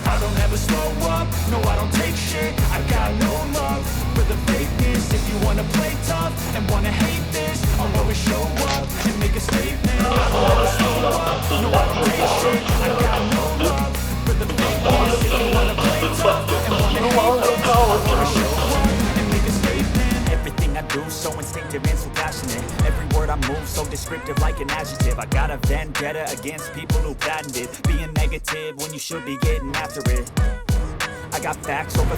I don't ever slow up, no I don't take shit. I got no love for the fakeness. If you wanna play tough and wanna hate this, I'll always show up and make a statement. I don't ever slow up, no I don't take shit. I got no love for the fakeness. If you wanna play tough and wanna hate this, I'll always show up and make a statement. Everything I do so instinctive and so passionate. Every word I move so descriptive like an adjective. I got a vendetta against people who patented being negative when you should be getting after it. I got facts over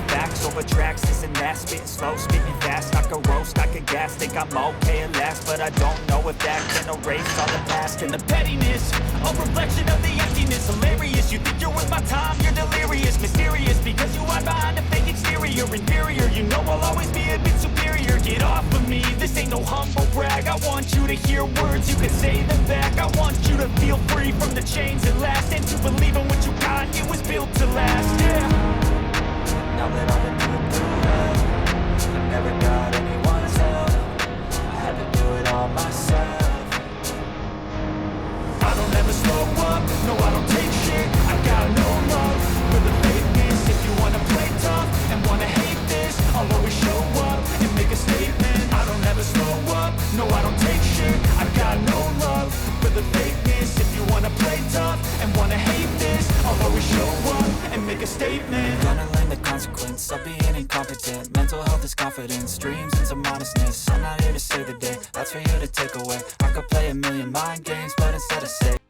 tracks, this and that. Spitting slow, speaking fast, I could roast, I could gas. Think I'm okay at last, but I don't know if that can erase all the past. And the pettiness, a reflection of the emptiness. Hilarious, you think you're worth my time, you're delirious. Mysterious, because you hide behind a fake exterior. Inferior, you know I'll always be a bit superior. Get off of me, this ain't no humble brag. I want you to hear words, you can say them back. I want you to feel free from the chains that last, and to believe in what you got, it was built to last, yeah. Now that I've been through hell, I never got anyone's help. I had to do it all myself. I don't ever slow up, no I don't take shit. I got no love for the fakeness. If you wanna play tough and wanna hate this, I'll always show up and make a statement. I don't ever slow up, no I don't take shit. I got no love for the fakeness. If you wanna play tough and wanna hate this, I'll always show up and make a statement. Gonna learn the consequence of being incompetent. Mental health is confidence, dreams and some honestness. I'm not here to save the day, that's for you to take away. I could play a million mind games, but instead of say